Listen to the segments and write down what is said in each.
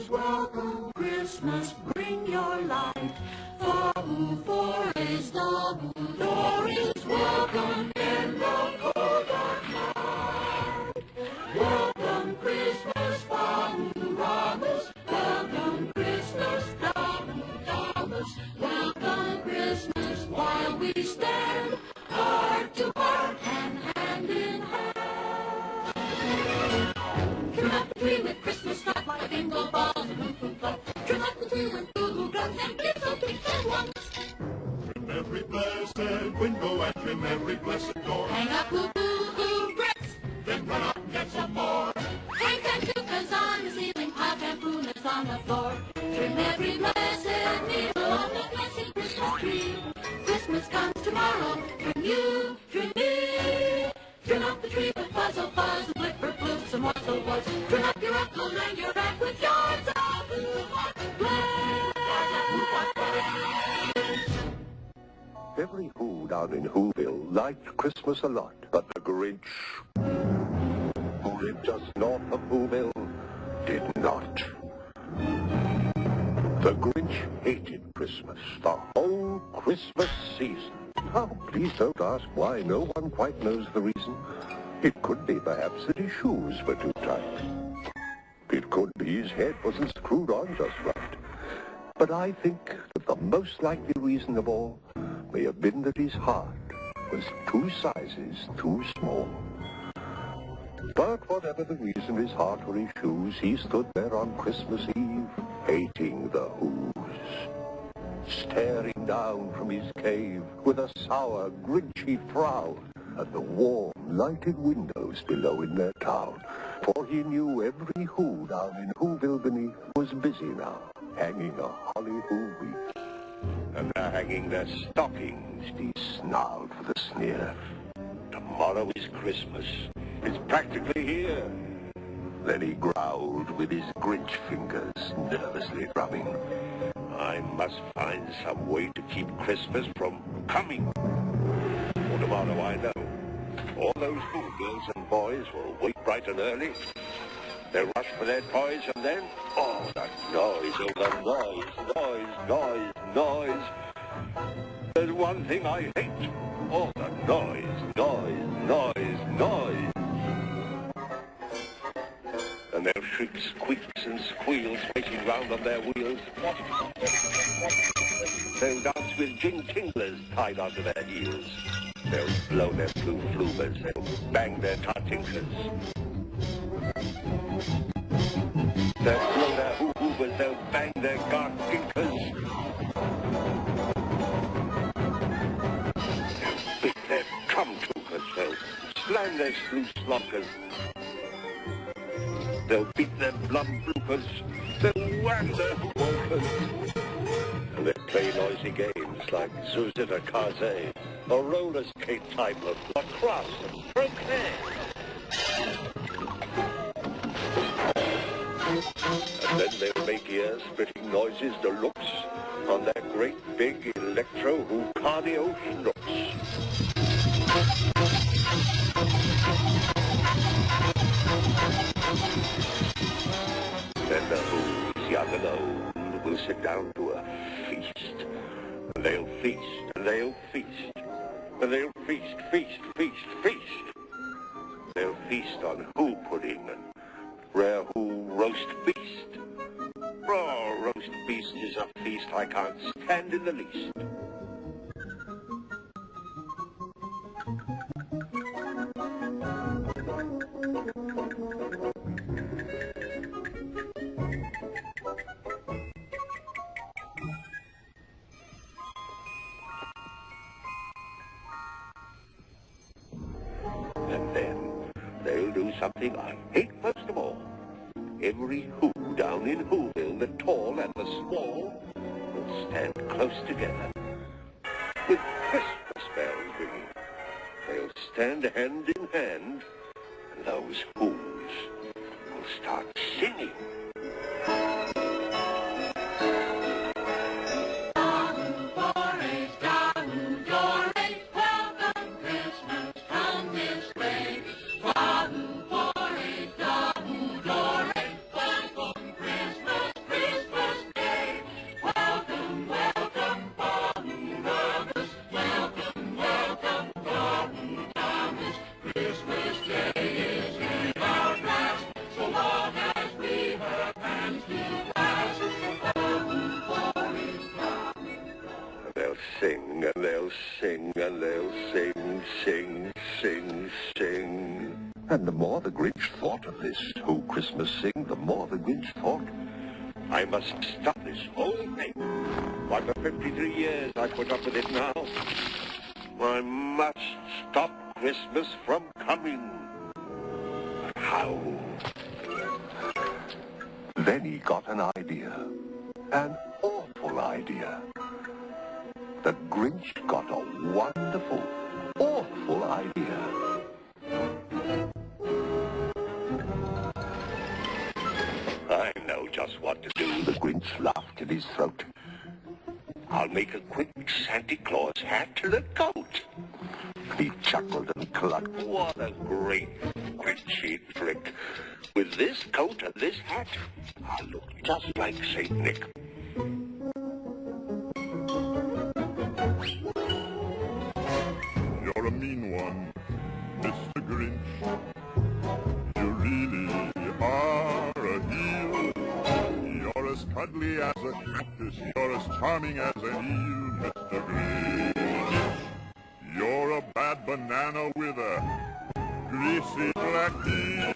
Welcome Christmas, bring your light. For is the door is welcome in the cold dark night. Welcome Christmas, Ramos. Welcome Christmas, Thomas. Welcome Christmas, while we stand heart to heart and hand in hand. Trim up the tree with Christmas stuff like bingo balls and hoo-hoo fluff. Trim up the tree with boo-hoo drums and little pigs and ones. Trim every blessed window and trim every blessed door. Hang up boo-hoo bricks, Then run out and get some more. hang pantukas on the ceiling, pile pampunas on the floor. Trim every blessed needle on the blessed Christmas tree. Christmas comes tomorrow, trim you, trim me. Trim up the tree with puzzle fuzz and flipper flukes and what's was. Trim up your uncle and your aunt with yards of hoo-hot Every Who down in Whoville liked Christmas a lot, but the Grinch, who lived just north of Whoville, did not. The Grinch hated Christmas, the whole Christmas season. Oh, please don't ask why. No one quite knows the reason. It could be perhaps that his shoes were too tight. It could be his head wasn't screwed on just right. But I think that the most likely reason of all may have been that his heart was 2 sizes too small. But whatever the reason, his heart or his shoes, he stood there on Christmas Eve, hating the Whos, staring down from his cave with a sour, grinchy frown at the warm, lighted windows below in their town. For he knew every Who down in Whoville beneath was busy now, hanging a holly Who wreath. And they're hanging their stockings, he snarled with a sneer. Tomorrow is Christmas. It's practically here. Then he growled with his Grinch fingers, nervously drumming. I must find some way to keep Christmas from coming. For tomorrow I know all those Who girls and boys will wake bright and early. They'll rush for their toys and then, oh, that noise, oh, the noise. There's one thing I hate. Oh, the noise. And they'll shriek, squeaks and squeals, racing round on their wheels. They'll dance with jing-tinglers tied onto their heels. They'll blow their blue flubers, they'll bang their tartinkers. They'll blow their hoo-hoovers, they'll bang their gartinkers. They'll beat their cum-tookers, they'll slam their sluice-slonkers. They'll beat their blum-bloopers, they'll wham their hoo-hookers. And they'll play noisy games like Zuzita Kaze, or roller skate type of lacrosse and croquet. And then they'll make ear-splitting noises deluxe on their great big electro-hoo-cardio schnooks. Then the Who's young and old will sit down to a feast. And they'll feast, and they'll feast. And they'll feast. They'll feast on Who pudding and rare Who roast beast. Raw roast beast is a feast I can't stand in the least. And then they'll do something I hate most of all. Every Who down in Whoville, the tall and the small, will stand close together. With Christmas bells ringing, they'll stand hand in hand, and those Who's will start singing. Forage, sing, and they'll sing, and they'll sing, sing, sing, sing. And the more the Grinch thought of this "Oh Christmas Sing," the more the Grinch thought, I must stop this whole thing. Why, for 53 years I put up with it now. I must stop Christmas from coming. How? Then he got an idea. An awful idea. The Grinch got a wonderful, awful idea. I know just what to do. The Grinch laughed in his throat. I'll make a quick Santa Claus hat to the coat. He chuckled and clucked. What a great Grinchy trick. With this coat and this hat, I'll look just like Saint Nick. You're a mean one, Mr. Grinch. You really are a heel. You're as cuddly as a cactus. You're as charming as an eel, Mr. Grinch. You're a bad banana with a greasy black peel.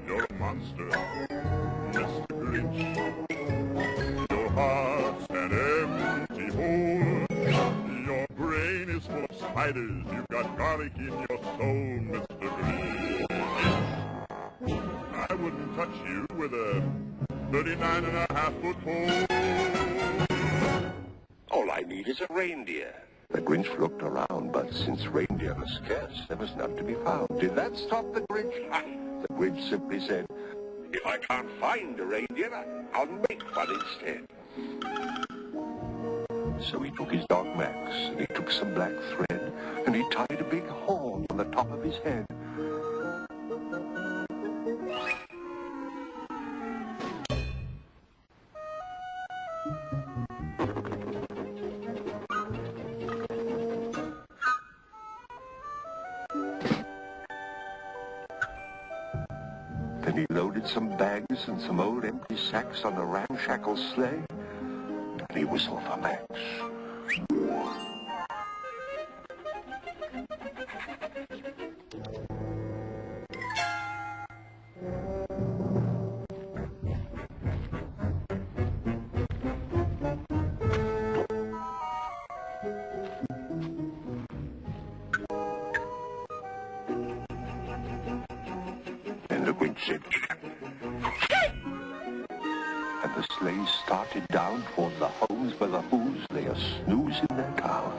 You're a monster, Mr. Grinch. Your heart's an empty hole. Your brain is full of spiders. You've got garlic in your soul, Mr. Grinch. I wouldn't touch you with a 39.5-foot pole. All I need is a reindeer. The Grinch looked around, but since reindeer were scarce, there was none to be found. Did that stop the Grinch? The Grinch simply said, if I can't find a reindeer, I'll make one instead. So he took his dog Max, and he took some black thread, and he tied a big horn on the top of his head. Then he loaded some bags and some old empty sacks on a ramshackle sleigh, and he whistled for Max. The Grinch said, and the sleigh started down toward the homes where the Who's lay a snooze in their town.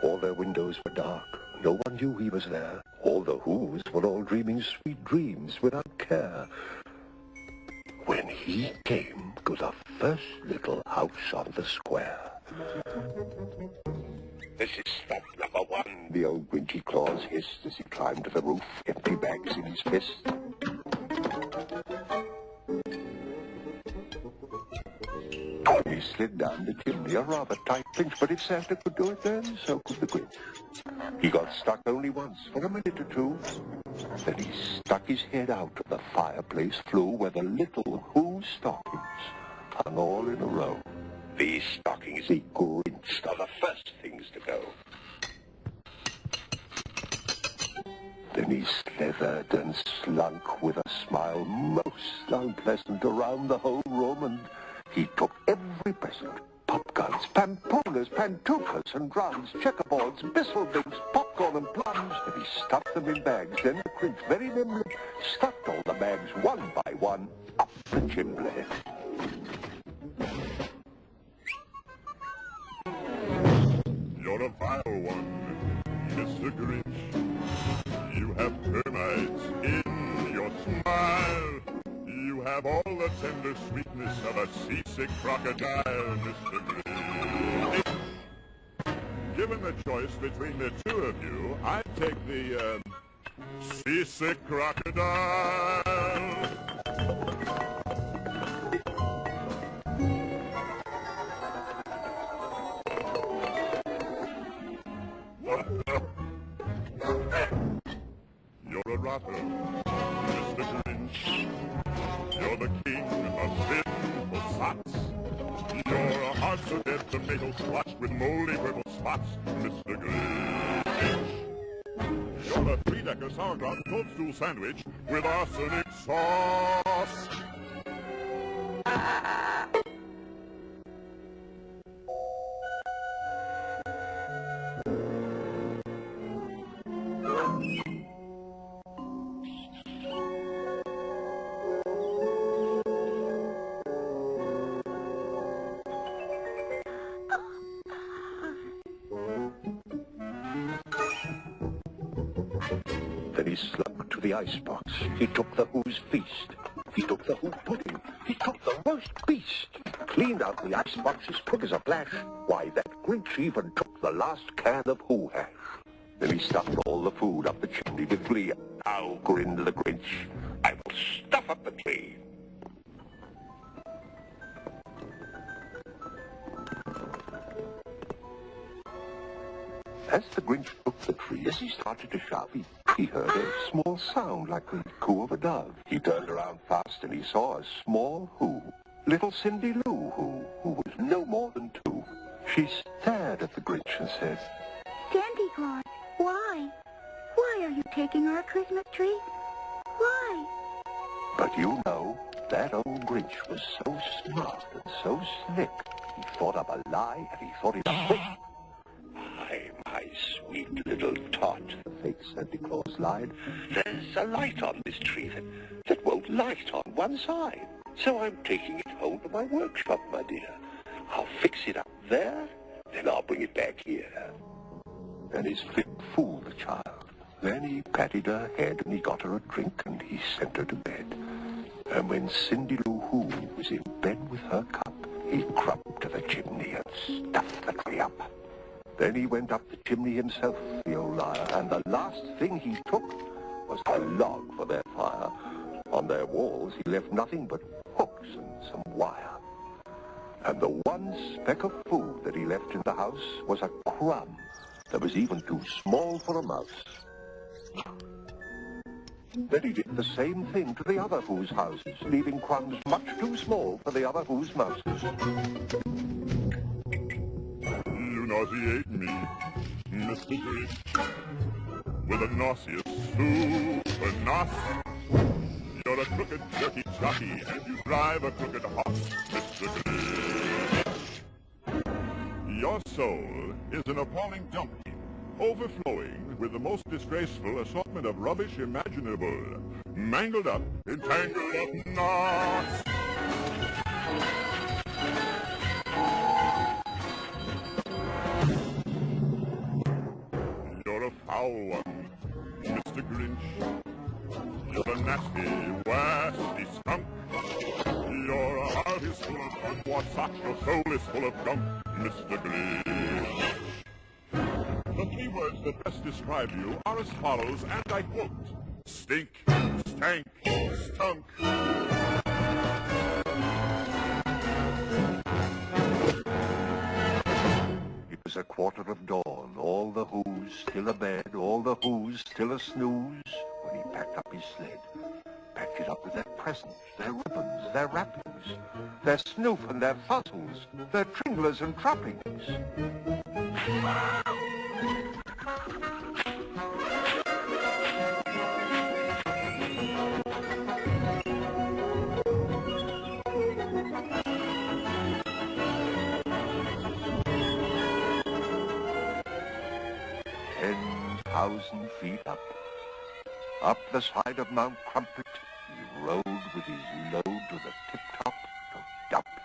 All their windows were dark. No one knew he was there. All the Who's were all dreaming sweet dreams without care. When he came to the first little house on the square. This is stop number one, the old Grinchy Claus hissed as he climbed to the roof, empty bags in his fist. He slid down the chimney, a rather tight pinch, but if Santa could do it then, so could the Grinch. He got stuck only once, for a minute or two, Then he stuck his head out of the fireplace flue where the little Who stockings hung all in a row. These stockings, the Grinch, are the first things to go. Then he slithered and slunk with a smile most unpleasant around the whole room, and he took every present. Popguns, pamponas, pantookas and drums, checkerboards, bistle-bins, popcorn and plums, and he stuffed them in bags. Then the Grinch very nimbly stuffed all the bags one by one up the chimney. You're a vile one, Mr. Grinch. You have termites in your smile. You have all the tender sweetness of a seasick crocodile, Mr. Grinch. Given the choice between the two of you, I'd take the, seasick crocodile. You're a rotter, Mr. Grinch. You're the king of sinful sots. You're a hard-to-dead tomato splotched with moldy purple spots, Mr. Grinch. You're a three-decker sauerkraut toadstool sandwich with arsenic sauce. Then he slunk to the icebox. He took the Who's feast. He took the Who pudding. He took the roast beast. Cleaned out the icebox as quick as a flash. Why, that Grinch even took the last can of Who hash. Then he stuffed all the food up the chimney with glee. Now, grinned the Grinch, I will stuff up the tree. As the Grinch took the tree, as he started to shove, he heard a small sound like the coo of a dove. He turned around fast and he saw a small Who, little Cindy Lou who was no more than 2. She stared at the Grinch and said, Santa Claus, why? Why are you taking our Christmas tree? Why? But you know, that old Grinch was so smart and so slick. He thought up a lie and he thought it up quick. My sweet little tot, the fake Santa Claus lied. There's a light on this tree that won't light on one side. So I'm taking it home to my workshop, my dear. I'll fix it up there, then I'll bring it back here. And his flick fooled the child. Then he patted her head and he got her a drink and he sent her to bed. And when Cindy Lou Who was in bed with her cup, he crept to the chimney and stuffed the tree up. Then he went up the chimney himself, the old liar, and the last thing he took was a log for their fire. On their walls he left nothing but hooks and some wire. And the one speck of food that he left in the house was a crumb that was even too small for a mouse. Then he did the same thing to the other Who's houses, leaving crumbs much too small for the other Who's mouses. You nauseate me, Mr. Grinch, with a nauseous super nos. You're a crooked, jerky jockey, and you drive a crooked horse, Mr. Grinch. Your soul is an appalling dump heap, overflowing with the most disgraceful assortment of rubbish imaginable, mangled up in tangled up knots. You're a foul one, Mr. Grinch. You're a nasty, wasty skunk. Your heart is full of unwashed socks. Your soul is full of gunk, Mr. Grinch. The 3 words that best describe you are as follows, and I quote: stink, stank, stunk. It was a quarter of dawn, all the Who's still abed, all the Who's still a snooze, when he packed up his sled. Packed it up with their presents, their ribbons, their wrappings, their snoof and their fuzzles, their tringlers and trappings. 10,000 feet up the side of Mount Crumpet, he rode with his load to the tip-top to dump it.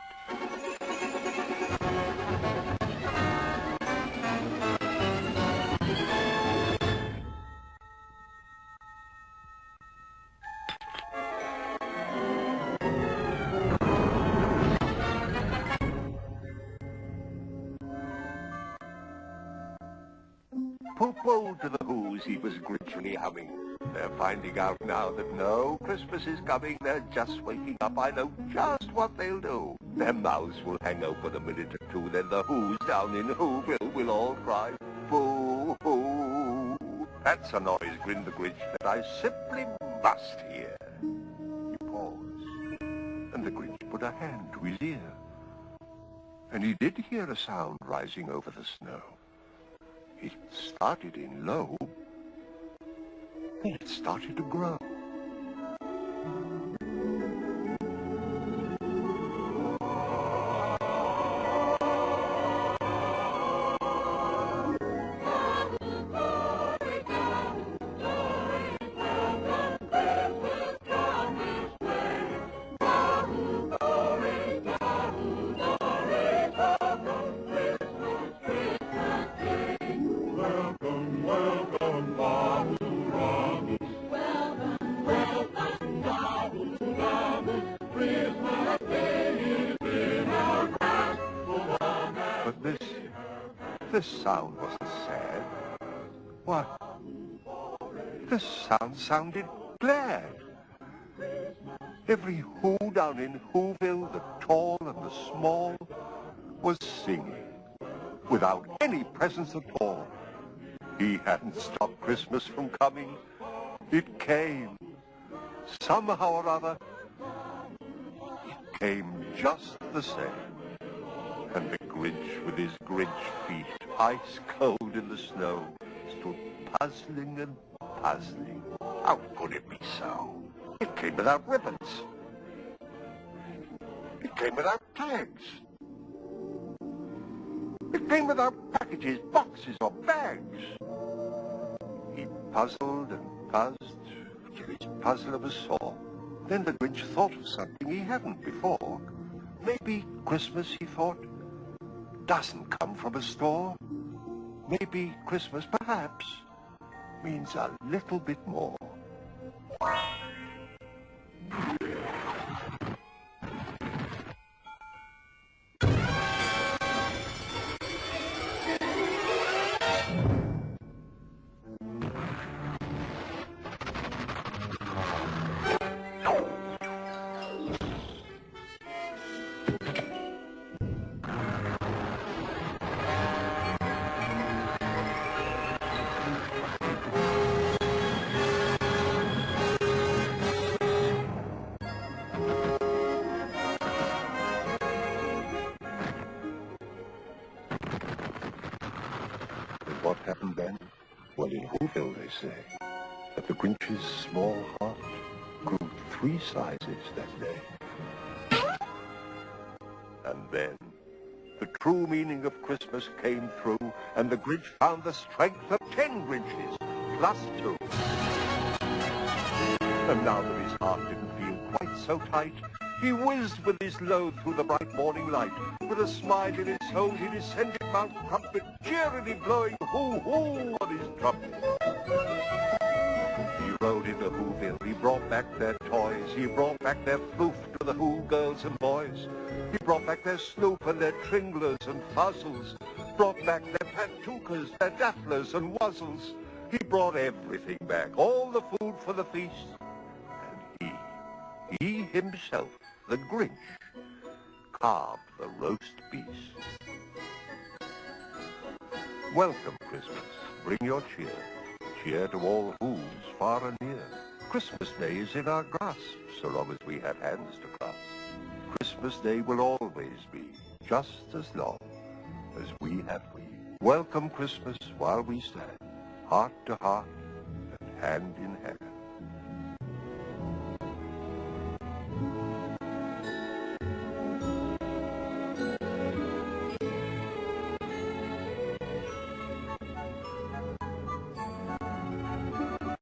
Pooh-pooh to the Who's, he was grinchily humming. They're finding out now that no Christmas is coming. They're just waking up. I know just what they'll do. Their mouths will hang open a minute or two. Then the Who's down in Whoville will all cry, boo-hoo. That's a noise, grinned the Grinch, that I simply must hear. He paused, and the Grinch put a hand to his ear. And he did hear a sound rising over the snow. It started in low, and it started to grow. This sound wasn't sad. What? This sound sounded glad. Every Who down in Whoville, the tall and the small, was singing without any presents at all. He hadn't stopped Christmas from coming. It came. Somehow or other, it came just the same. And the Grinch, with his Grinch feet, ice cold in the snow, stood puzzling and puzzling. How could it be so? It came without ribbons. It came without tags. It came without packages, boxes, or bags. He puzzled and puzzled till his puzzler was sore. Then the Grinch thought of something he hadn't before. Maybe Christmas, he thought, doesn't come from a store. Maybe Christmas, perhaps, means a little bit more. What happened then? Well, in Whoville, they say, that the Grinch's small heart grew 3 sizes that day. And then, the true meaning of Christmas came through, and the Grinch found the strength of 10 Grinches, plus 2. And now that his heart didn't feel quite so tight, he whizzed with his load through the bright morning light. With a smile in his soul, he descended Mount Crumpet, cheerily blowing hoo-hoo on his trumpet. He rode into Whoville. He brought back their toys. He brought back their floof to the Who girls and boys. He brought back their snoop and their tringlers and fuzzles. Brought back their pantookas, their dafflers and wuzzles. He brought everything back, all the food for the feast. And he himself, the Grinch, carved the roast beast. Welcome, Christmas. Bring your cheer. Cheer to all Who's far and near. Christmas Day is in our grasp, so long as we have hands to clasp. Christmas Day will always be just as long as we have we. Welcome Christmas while we stand, heart to heart and hand in hand.